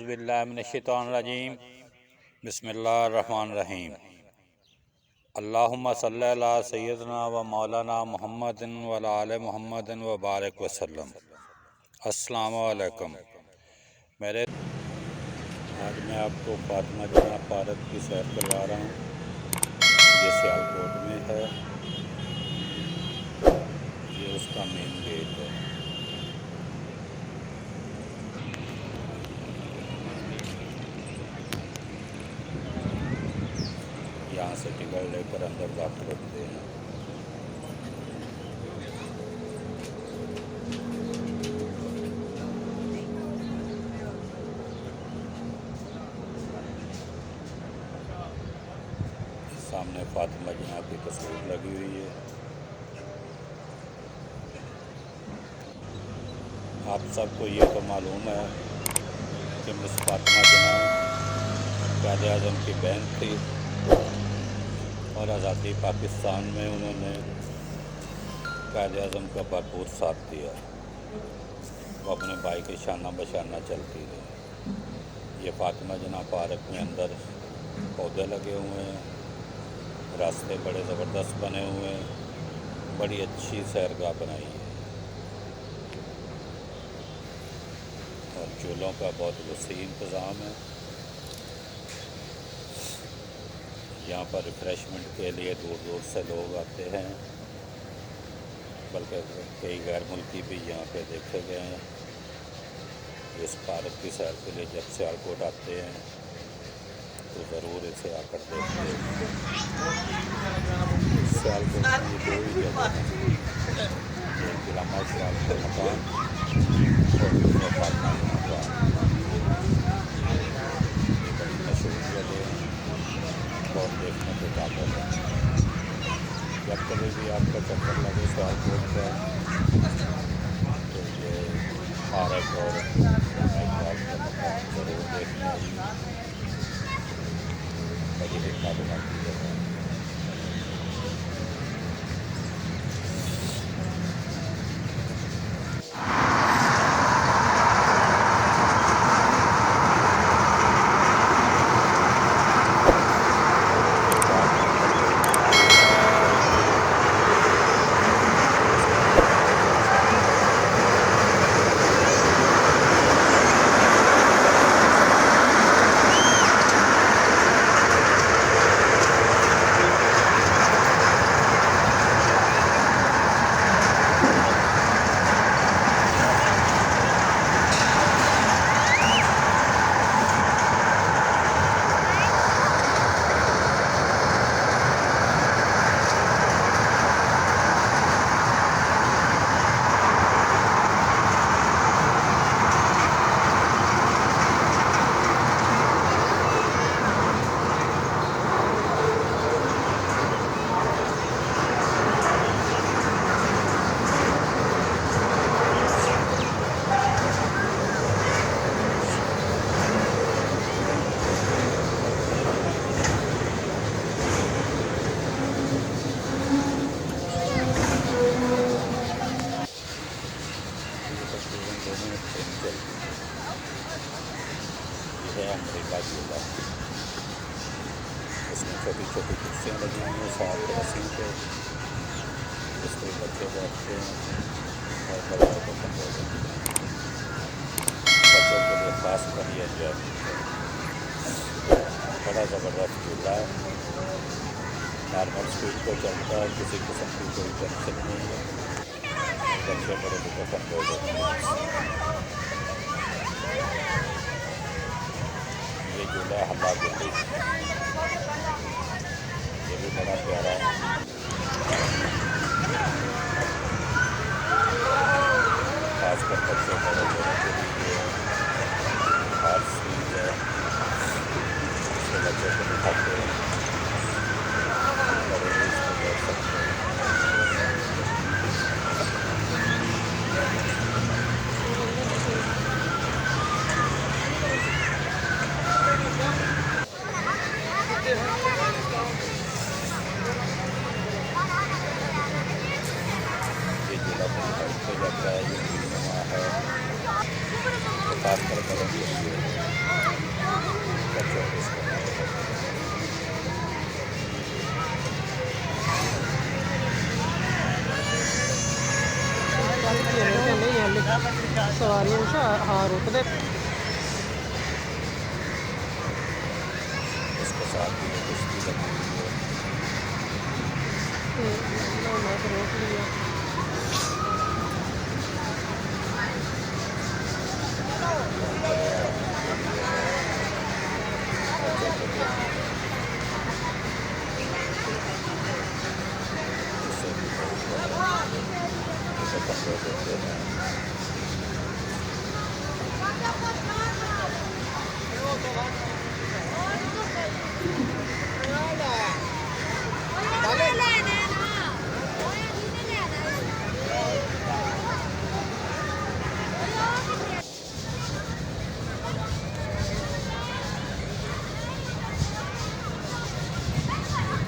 बिस्मिल्लाहिर्रहमानिर्रहीम बिस्मिल्लाहिर्रहमानिर्रहीम अल्लाहुम्मा सल्ली अला सय्यदना व मौलाना मुहम्मदिन व अला आले मुहम्मदिन व बारिक वसल्लम। अस्सलामु अलैकुम। आज मैं आपको फातिमा जना पार्क की सैर करवा रहा हूँ। ये सियालकोट में है। ये उसका मेन गेट है। यहाँ से टिकट लेकर अंदर दाखिल होते हैं। सामने फातिमा जना की तस्वीर लगी हुई है। आप सबको ये तो मालूम है कि मिस फातिमा जना कायद-ए-आज़म की बहन थी और आज़ादी पाकिस्तान में उन्होंने कायद-ए-आज़म का भरपूर साथ दिया। वो अपने भाई के शाना बशाना चलती रही। ये फातिमा जना पार्क में अंदर पौधे लगे हुए हैं। रास्ते बड़े ज़बरदस्त बने हुए हैं। बड़ी अच्छी सैरगाह बनाई है और झूलों का बहुत वसी इंतज़ाम है। यहाँ पर रिफ़्रेशमेंट के लिए दूर दूर से लोग आते हैं, बल्कि कई गैर मुल्की भी यहाँ पे देखे गए हैं। इस पार्क की सैर के लिए जब सियालकोट आते हैं तो ज़रूर इसे आकर देखते हैं। सियालकोट की दो ही जगह हैं, एक इलामा सियालकोट मकान और दूसरा फातिमा जना मकान। ये बड़ी मशहूर जगह है और देखने के काबिल है। जब कभी भी आपका चक्कर लगे सियालकोट का तो ये पार्क और का मकान ज़रूर देखने आइए। बड़ी देखना बनाती जगह। यह है अमरीका झूला। इसमें छोटी छोटी कुर्सियाँ लगी हुई हैं 7 रस्सी पे, जिस पर बच्चे बैठते हैं और बड़ा पसंद हो जाते हैं। बच्चों के लिए खास कर ये एंजॉय है। बड़ा ज़बरदस्त झूला है। नॉर्मल स्पीड पर चलता है, किसी किस्म की कोई टेंशन नहीं है। बच्चे बड़े पसंद हो जाते हैं। ये झूला हल्ला गुल्ली, ये भी बड़ा प्यारा है। खासकर बच्चे बड़े बड़ों के लिए हर चीज़ है। इसके बच्चों को दिखाते हैं, बड़े भी इसको बैठ सकते हैं। ये झूला बड़ी हाइट पे जाता है। ये नुमा है। आ रही है उषा। हाँ रोक दे। इसके साथ भी ये कुश्ती लगी हुई है। मैं तो रोक लिया। बच्चे को देखने इससे भी बहुत बड़ा इसे कपड़े देते हैं।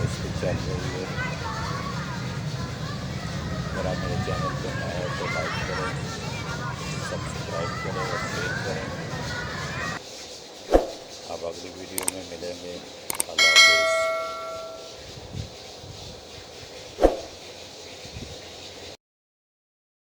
कुश्ती चल रही है। अगर आप मेरे चैनल पर नए हैं तो लाइक करें, सब्सक्राइब करें और शेयर करें। अब अगली वीडियो में मिलेंगे।